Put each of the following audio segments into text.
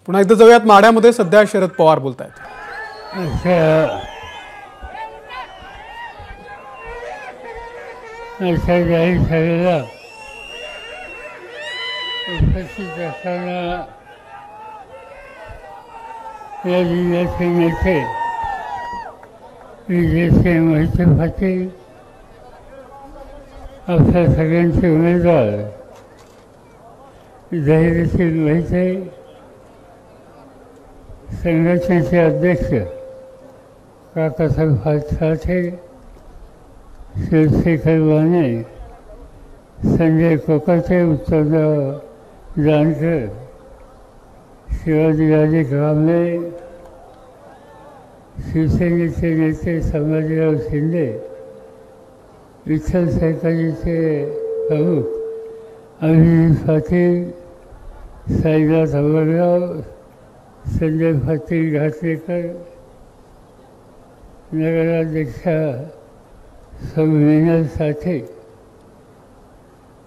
पुन्हा इथं जाऊयात माढ्यामध्ये सध्या शरद पवार बोलतायत. अशा जाहीर सभेला उपस्थित असताना या जिल्ह्याचे नेते विजयसिंह मोहिते पाटील, आपल्या सगळ्यांचे उमेदवार धैर्यशील मोहिते, संघटनेचे अध्यक्ष काकासाहेब साठे, शिवशेखर वाणे, संजय कोकाटे, उत्तमराव जानकर, शिवाजीराजे कांबळे, शिवसेनेचे नेते संभाजीराव शिंदे, विठ्ठल सहकारीचे प्रमुख अभिजित पाटील, साईनाथ अमरराव, संजय पाटील घाटलेकर, नगराध्यक्षा सौ साठे,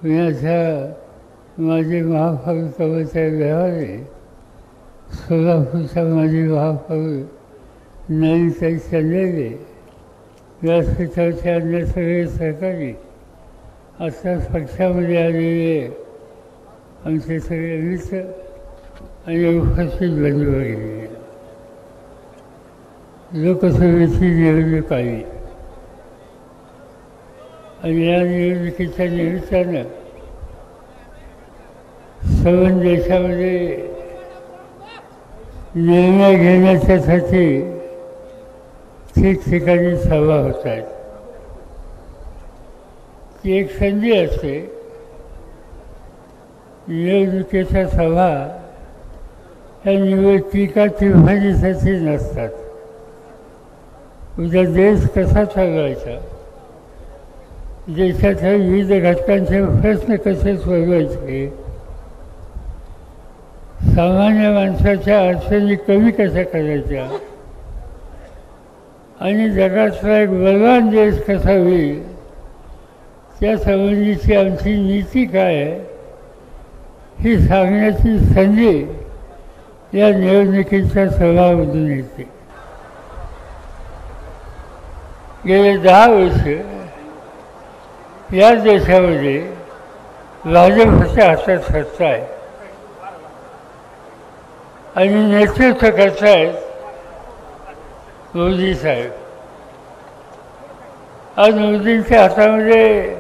पुण्याच्या माजी महापौर कविता व्यवहारे, सोलापूरच्या माजी महापौर नलिताई चंदेले, व्यासपीठाचे अन्य सगळे सहकारी, आत्ताच पक्षामध्ये आलेले आमचे सगळे मित्र आणि उपस्थित बंधू वगैरे. लोकसभेची निवडणूक आली आणि या निवडणुकीच्या निमित्तानं सर्व देशामध्ये निर्णय घेण्याच्यासाठी ठिकठिकाणी सभा होत आहेत. ती एक संधी असते. निवडणुकीच्या सभा ह्या निवडणुका तिव्हाणीसाठी नसतात. उद्या देश कसा चालवायचा, देशाच्या विविध घटकांचे प्रश्न कसे सोडवायचे, सामान्य माणसाच्या अडचणी कमी कशा करायच्या आणि जगातला एक बलवान देश कसा होईल त्या संबंधीची आमची नीती काय आहे ही सांगण्याची संधी या निवडणुकीच्या सभामधून येते. गेले 10 वर्ष या देशामध्ये भाजपच्या हातात सत्ता आहे आणि नेतृत्व करतायत मोदी साहेब. आज मोदींच्या हातामध्ये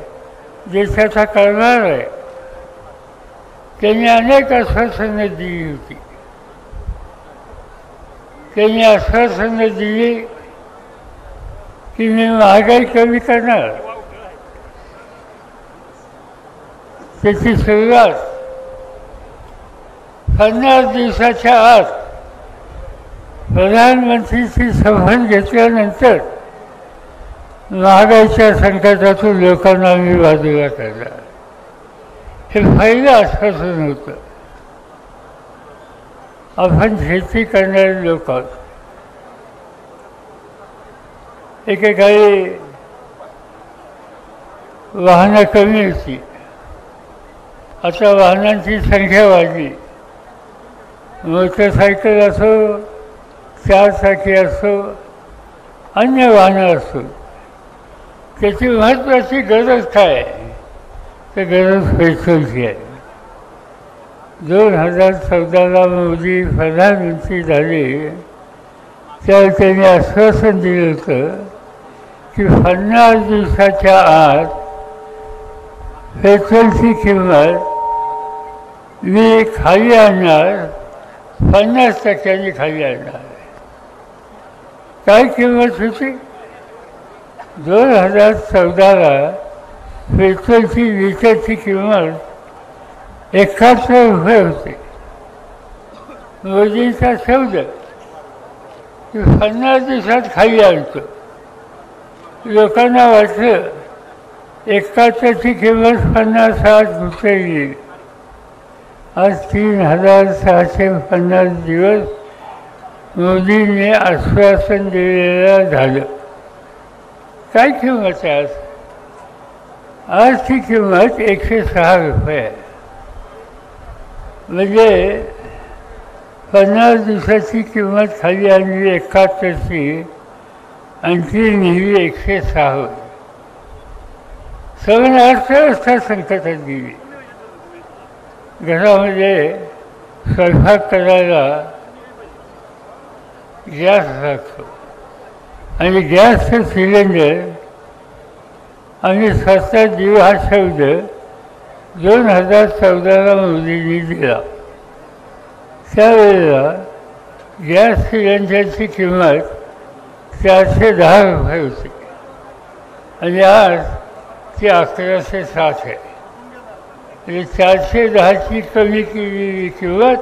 देशाचा कारभार आहे. त्यांनी अनेक आश्वासनं दिली होती. त्यांनी आश्वासनं दिली की मी महागाई कमी करणार. त्याची सुरुवात 50 दिवसाच्या आत प्रधानमंत्रीची शपथ घेतल्यानंतर महागाईच्या संकटातून लोकांना आम्ही बाजूला करणार. हे पहिलं आश्वासन होतं. आपण शेती करणारे लोक आहोत. एकेकाळी वाहनं कमी होती. आता वाहनांची संख्या वाढली. मोटरसायकल असो, 4 चाकी असो, अन्य वाहनं असो, त्याची महत्त्वाची गरज काय आहे? तर गरज पेट्रोलची आहे. 2014ला मोदी प्रधानमंत्री झाले त्यावेळी त्यांनी आश्वासन दिलं होतं की 50 दिवसाच्या आत पेट्रोलची किंमत मी खाली आणणार, 50% खाली आणणार. काय किंमत होती? 2014ला पेट्रोलची लिटरची किंमत 71 रुपये होते. मोदींचा शब्द की 50 दिवसात खाली आणतो. लोकांना वाटलं 71ची किंमत 50-60 रुपये येईल. आज 3650 दिवस मोदींनी आश्वासन दिलेलं झालं. काय किंमत आहे आज? आजची किंमत 106 रुपये आहे. म्हणजे 50 दिवसाची किंमत खाली आणली 71ची आणि ती नेहमी 106 होती. सगळं अर्थव्यवस्था संकटात गेली. घरामध्ये स्वयंपाक करायला गॅस लागतो आणि गॅसचं सिलेंडर आणि स्वतः जीव हा शब्द 2014ला मोदींनी दिला. त्यावेळेला गॅस सिलेंडरची किंमत 410 रुपये होती आणि आज ती 1160 आहे. म्हणजे 410ची कमी केलेली किंमत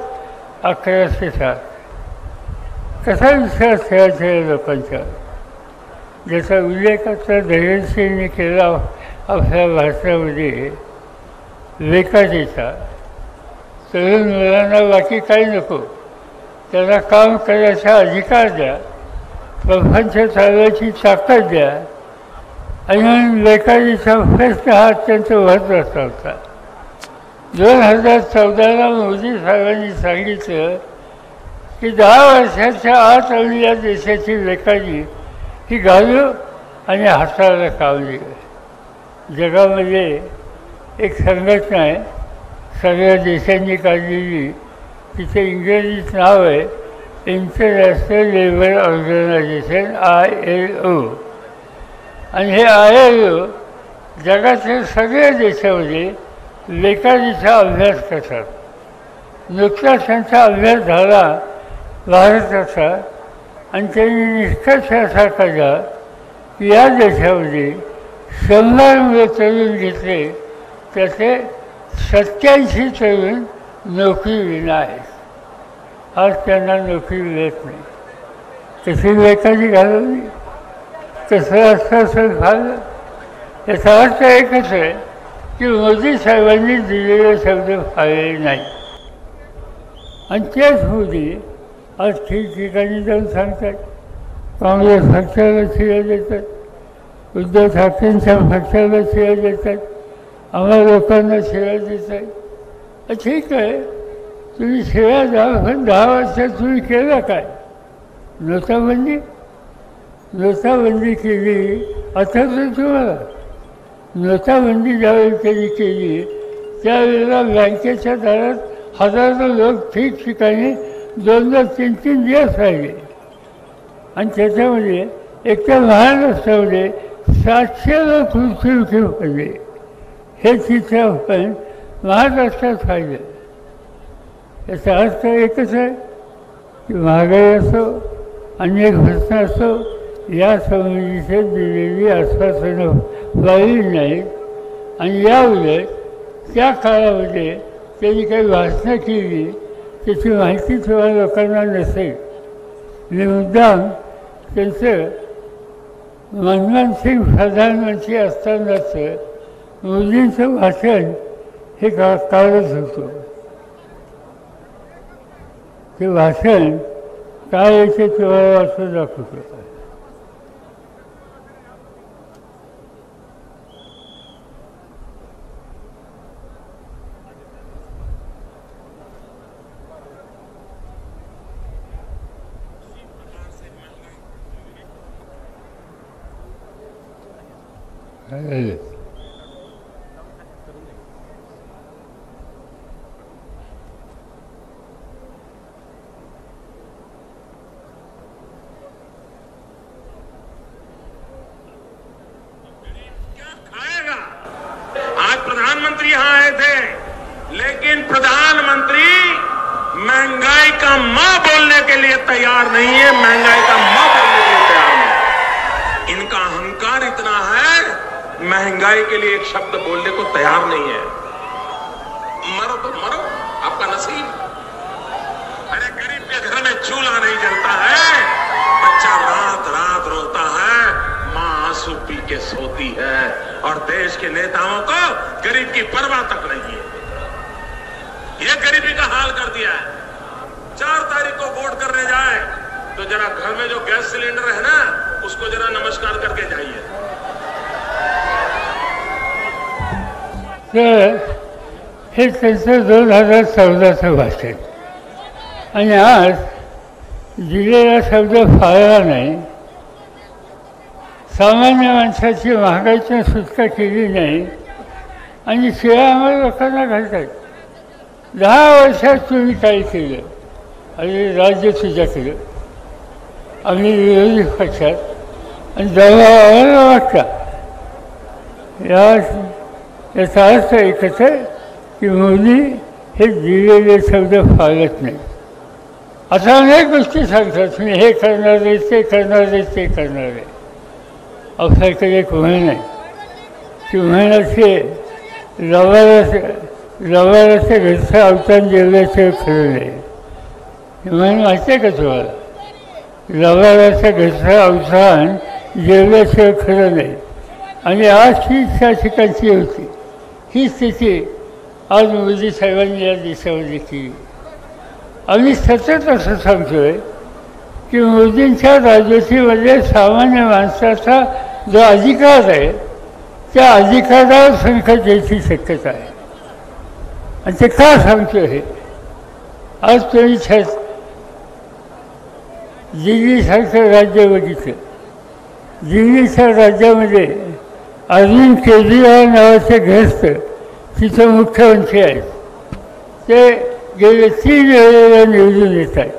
1160. कसा विश्वास ठेवायचा आहे लोकांचा? ज्याचा उल्लेख आता धैर्यशीलने केला आपल्या भाषणामध्ये विकासाचा. तरुण मुलांना बाकी काही नको, त्याला काम करायचा अधिकार द्या, प्रपंच चालवायची ताकद द्या. आणि बेकारीचा प्रश्न हा अत्यंत महत्त्वाचा होता. 2014ला मोदी साहेबांनी सांगितलं की 10 वर्षाच्या आत आम्ही या देशाची बेकारी ही घालू आणि हाताला काम देऊ. जगामध्ये एक संघटना आहे सगळ्या देशांनी काढलेली, तिचं इंग्रजीत नाव आहे इंटरनॅशनल लेबर ऑर्गनायझेशन ILO. आणि हे ILO जगातील सगळ्या देशामध्ये बेकारीचा अभ्यास करतात. नुकताच त्यांचा अभ्यास झाला भारताचा आणि त्यांनी निष्कर्ष असा काढला की या देशामध्ये 100 तरुण घेतले त्याचे 87 तरुण नोकरीविना आहेत. आज त्यांना नोकरी मिळत नाही. कशी बेकारी घालवली, कसं आश्वासन खाल्लं. याचा अर्थ एकच आहे की मोदी साहेबांनी दिलेले शब्द पाळले नाही. आणि तेच मोदी आज ठिकठिकाणी जाऊन सांगतात. काँग्रेस पक्षाला शिव्या देतात, उद्धव ठाकरेंच्या पक्षाला शिव्या देतात, आम्हाला लोकांना शिव्या देत आहे. ठीक आहे, तुम्ही शिव्या द्या, पण 10 वर्षात तुम्ही केलं काय? नोटाबंदी केली. आता तर तुम्हाला नोटाबंदी ज्यावेळी त्यांनी केली त्यावेळेला बँकेच्या दारात हजारो लोक ठिकठिकाणी 2-3 दिवस राहिले. आणि त्याच्यामध्ये एकट्या महाराष्ट्रामध्ये 700 लोक मृत्युमुखी पडले. हे चित्र आपण महाराष्ट्रात पाहिलं. याचा अर्थ एकच आहे की महागाई असो, अनेक प्रश्न असो, या संबंधीचे दिलेली आश्वासनं पाळली नाहीत. आणि याउलट त्या काळामध्ये त्यांनी काही भाषणं केली त्याची माहिती तुम्हाला लोकांना नसेल. मी मुद्दाम त्यांचं मनमोहन सिंग प्रधानमंत्री असतानाचं मोदींचं भाषण हे काढत होतो. ते भाषण काय याचे तुम्हाला वाचून दाखवतो. प्रधानमंत्री यहाँ आए थे, लेकिन प्रधानमंत्री महंगाई का मां बोलने के लिए तैयार नहीं है, महंगाई का मां बोलने के लिए तैयार नहीं। इनका अहंकार इतना है, महंगाई के लिए एक शब्द बोलने को तैयार नहीं है। मरो तो मरो, आपका नसीब। अरे गरीब के घर में चूल्हा नहीं जलता है, बच्चा रात रात रोता है, मां आंसू पी के सोती है, और देश के नेताओं को गरीब की परवाह तक नहीं है। ये गरीबी का हाल कर दिया है। 4 तारीख को वोट करने जाए तो जरा घर में जो गैस सिलेंडर है ना, उसको जरा नमस्कार करके जाइए। हे त्यांचं 2014चं भाषण. आणि आज दिलेला शब्द पाळला नाही, सामान्य माणसाची महागाईची सुटका केली नाही आणि शिवाय आम्हाला लोकांना घालतात. 10 वर्षात तुम्ही काय केलं? आणि राज्य तुझ्याकडं, आम्ही विरोधी पक्षात आणि आम्हाला वाटतं. याचा अर्थ एकच आहे की मोदी हे दिलेले शब्द पाळत नाही. आता अनेक गोष्टी सांगतात, मी हे करणार आहे, ते करणार आहे, ते करणार आहे. आपल्याकडे एक म्हण आहे की म्हणाचे रवाराचे घरचं अवतान जेवल्याशिवाय खरं नाही. हे म्हण माहिती आहे का तुम्हाला? रवाराचं घरचं अवसान जेवल्याशिवाय खरं नाही. आणि आज ही त्या ठिकाणची होती. ही स्थिती आज मोदी साहेबांनी या देशामध्ये केली. आम्ही सतत असं सांगतोय की मोदींच्या राजवटीमध्ये सामान्य माणसाचा जो अधिकार आहे त्या अधिकारावर संकट यायची शक्यता आहे. आणि ते का सांगतोय हे? आज तुम्ही दिल्लीसारखं राज्य बघितलं. दिल्लीच्या राज्यामध्ये अरविंद केजरीवाल नावाचे ग्रस्त तिथं मुख्यमंत्री आहेत. ते गेले 3 वेळेला निवडून येत आहेत.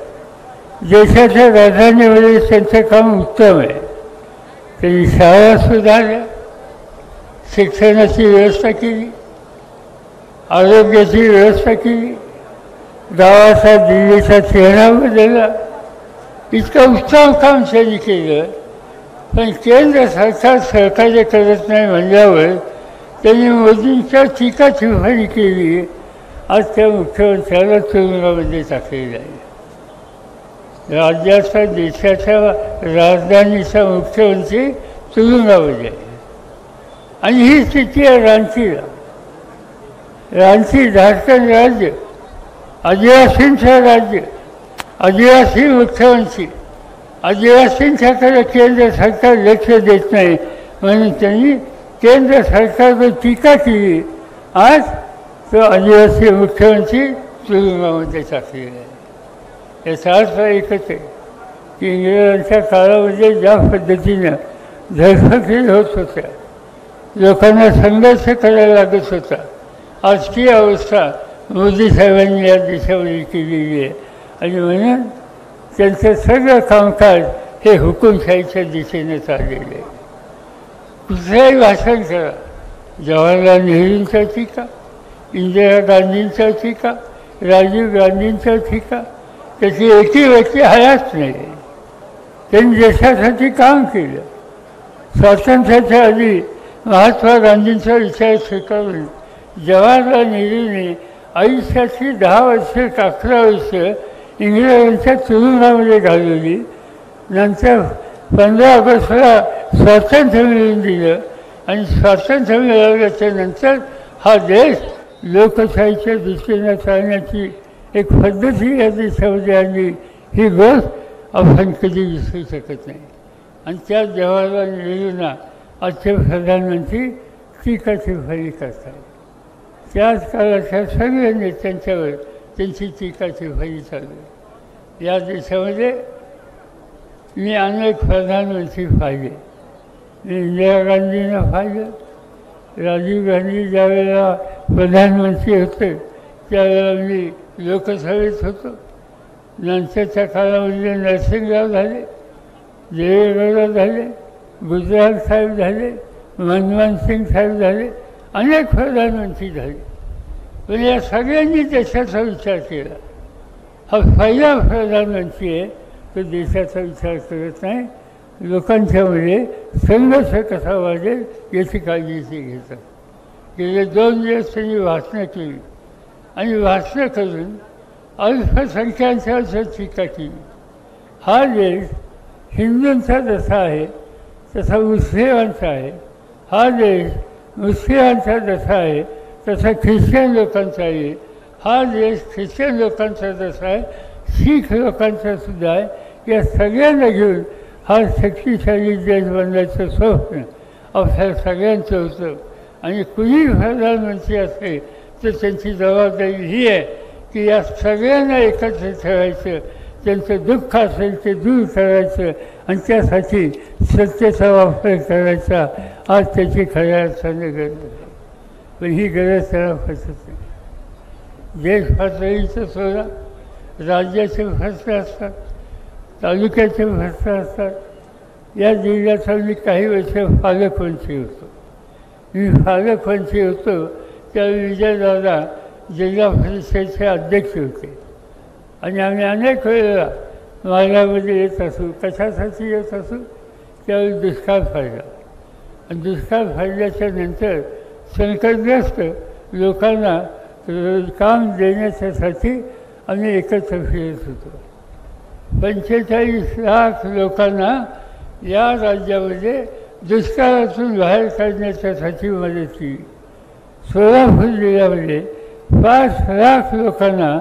देशाच्या राजधानीमध्ये त्यांचं काम उत्तम आहे. त्यांनी शाळा सुधारल्या, शिक्षणाची व्यवस्था केली, आरोग्याची व्यवस्था केली, गावाचा दिल्लीचा चेहरा बदलला. इतकं उत्तम काम त्यांनी केलं. पण केंद्र सरकार सहकार्य करत नाही म्हणल्यावर त्यांनी मोदींच्या टीका टिप्पणी केली. आज त्या मुख्यमंत्र्याला तुरुंगामध्ये टाकलेलं आहे. राज्याचा देशाच्या राजधानीचा मुख्यमंत्री तुरुंगामध्ये आहे. आणि ही स्थिती आहे रांचीला. रांची झारखंड राज्य, आदिवासींचं राज्य, आदिवासी मुख्यमंत्री, आदिवासींच्याकडे केंद्र सरकार लक्ष देत नाही म्हणून त्यांनी केंद्र सरकारवर टीका केली. आज तो आदिवासी मुख्यमंत्री तुरुंगामध्ये टाकलेला आहे. याचा अर्थ एकच आहे की इंग्रजांच्या काळामध्ये ज्या पद्धतीनं धडपकडी होत होत्या, लोकांना संघर्ष करायला लागत होता, आज ती अवस्था मोदी साहेबांनी या देशामध्ये केलेली आहे. आणि म्हणून त्यांचं सगळं कामकाज हे हुकुमशाहीच्या दिशेने चाललेलं आहे. कुठलंही भाषण करा, जवाहरलाल नेहरूंचा टीका, इंदिरा गांधींचा टीका, राजीव गांधींचा टीका, त्याची एकही व्यक्ती हयात नाही. त्यांनी देशासाठी काम केलं. स्वातंत्र्याच्या आधी महात्मा गांधींचा विचार स्वीकारून जवाहरलाल नेहरूंनी आयुष्याची 10 वर्ष 11 वर्ष इंग्रजांच्या तुरुंगामध्ये घालवली. नंतर 15 ऑगस्टला स्वातंत्र्य मिळवून दिलं आणि स्वातंत्र्य मिळवल्याच्या नंतर हा देश लोकशाहीच्या दृष्टीने चालण्याची एक पद्धती या देशामध्ये आणली. ही गोष्ट आपण कधी विसरू शकत नाही. आणि त्या जवाहरलाल नेहरूंना आजचे प्रधानमंत्री टीका टिप्पणी करतात. त्याच काळाच्या सगळ्या नेत्यांच्यावर त्यांची टीका टिप्पणी चालू आहे. या देशामध्ये मी अनेक प्रधानमंत्री पाहिले. मी इंदिरा गांधींना पाहिलं, राजीव गांधी ज्यावेळेला प्रधानमंत्री होते त्यावेळेला मी लोकसभेत होतो. नंतरच्या काळामध्ये नरसिंहराव झाले, देवेगौडा झाले, गुजराल साहेब झाले, मनमोहन सिंग साहेब झाले, अनेक प्रधानमंत्री झाले. पण या सगळ्यांनी देशाचा विचार केला. हा पहिला प्रधानमंत्री आहे तो देशाचा विचार करत नाही, लोकांच्यामध्ये संघर्ष कसा वाढेल याची काळजी ते घेतात. गेले 2 दिवस त्यांनी भाषणं केली आणि भाषणं करून अल्पसंख्याकांच्यावर टीका केली. हा देश हिंदूंचा जसा आहे तसा मुस्लिमांचा आहे. हा देश मुस्लिमांचा जसा आहे तसा ख्रिश्चन लोकांचा आहे. हा देश ख्रिश्चन लोकांचा जसा आहे शीख लोकांचा सुद्धा आहे. या सगळ्यांना घेऊन हा शक्तिशाली देश बनण्याचं स्वप्न आपल्या सगळ्यांचं होतं. आणि कुणी प्रधानमंत्री असेल तर त्यांची जबाबदारी ही आहे की या सगळ्यांना एकत्र ठेवायचं, त्यांचं दुःख असेल ते दूर करायचं आणि त्यासाठी सत्तेचा वापर करायचा. आज त्याची खऱ्या अर्थाने गरज आहे, पण ही गरज त्याला पटत नाही. देश पातळीचं सोडा, राज्याचे प्रश्न असतात, तालुक्याचे प्रश्न असतात. या जिल्ह्याचा मी काही वर्ष पालकमंत्री होतो. मी पालकमंत्री होतो त्यावेळी विजयदादा जिल्हा परिषदेचे अध्यक्ष होते आणि आम्ही अनेक वेळेला मार्गामध्ये येत असू. कशासाठी येत असू? त्यावेळी दुष्काळ पडला आणि दुष्काळ पडल्याच्या नंतर संकटग्रस्त लोकांना काम देण्याच्यासाठी आम्ही एकत्र फिरत होतो. 45 लाख लोकांना या राज्यामध्ये दुष्काळातून बाहेर काढण्याच्यासाठी मदत केली. सोलापूर जिल्ह्यामध्ये 5 लाख लोकांना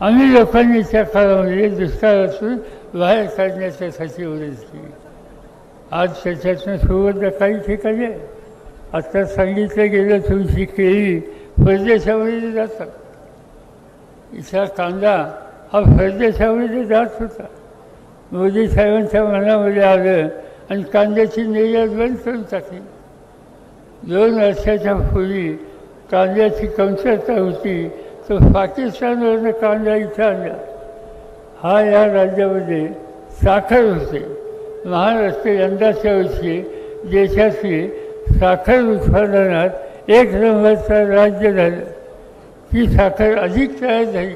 आम्ही लोकांनी त्या काळामध्ये दुष्काळातून बाहेर काढण्याच्यासाठी मदत केली. आज त्याच्यातनं सुरुवात काही ठिकाणी आहे. आता सांगितलं गेलं तुमची केळी परदेशामध्ये जातात. इथला कांदा हा परदेशामध्ये जात होता. मोदी साहेबांच्या मनामध्ये आलं आणि कांद्याची निर्यात बंद करून टाकली. 2 वर्षाच्या पूर्वी कांद्याची कमतरता होती, तो पाकिस्तानवरनं कांदा इथं आणला. हा या राज्यामध्ये साखर होते. महाराष्ट्र यंदाच्या वर्षी देशातली साखर उत्पादनात 1 नंबरचं राज्य झालं. ती साखर अधिक तयार झाली,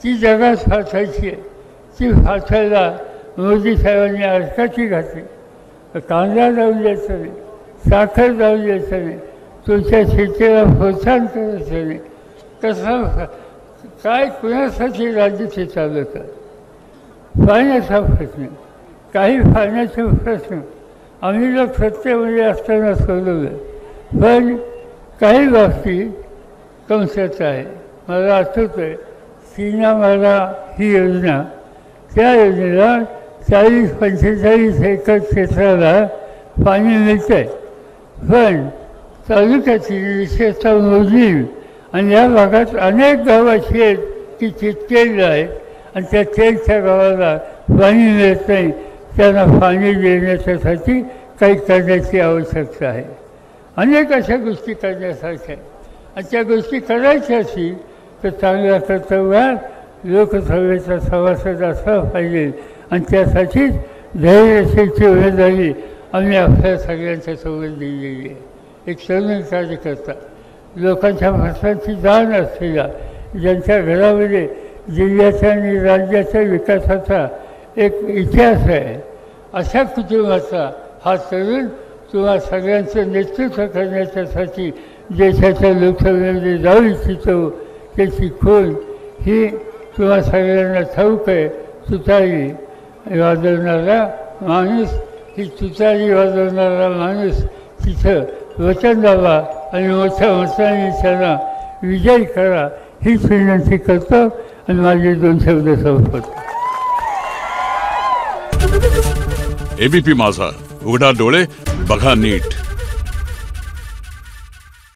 ती जगात फासायची आहे. ती फासायला मोदी साहेबांनी अडकाची घातली. कांदा जाऊ द्यायचा नाही, साखर जाऊ द्यायचं नाही, तुमच्या शेतीला प्रोत्साहन करायचं नाही. कसं काय कुणासाठी राज्य ते चालवतात? पाण्याचा प्रश्न, काही पाण्याचे प्रश्न आम्ही लोक सत्तेमध्ये असताना सोडवलं, पण काही बाबतीत कमतरता आहे. मला आठवतं आहे सीनामाला ही योजना, त्या योजनेला 40-45 एकर क्षेत्राला पाणी मिळतं आहे, पण तालुक्यातील विशेषतः मोजणी आणि या भागात अनेक गावं अशी आहेत की चितकेल आहेत आणि त्या तेलच्या गावाला पाणी मिळत नाही. त्यांना पाणी देण्याच्यासाठी काही करण्याची आवश्यकता आहे. अनेक अशा गोष्टी करण्यासारख्या आहेत आणि त्या गोष्टी करायच्या असतील तर चांगल्या कर्तव्यात लोकसभेचा सभासद असला पाहिजे आणि त्यासाठीच धैर्यशीलची उमेदवारी आम्ही आपल्या सगळ्यांच्या सोबत दिलेली आहे. एक तरुण कार्यकर्ता, लोकांच्या प्रश्नांची जाण असलेला, ज्यांच्या घरामध्ये जिल्ह्याच्या आणि राज्याच्या विकासाचा एक इतिहास आहे, अशा कुटुंबाचा हा तरुण तुम्हा सगळ्यांचं नेतृत्व करण्याच्यासाठी देशाच्या लोकसभेमध्ये जाऊ इच्छितो. त्याची खूण ही तुम्हा सगळ्यांना ठाऊक आहे. तुतारी वाजवणारा माणूस, ही तुतारी वाजवणारा माणूस तिथं वचन द्यावा आणि मोठ्या मताने त्यांना विजय करा हीच विनंती करतो आणि माझे 2 शब्द संपवतो. एबीपी माझा, उघडा डोळे बघा नीट.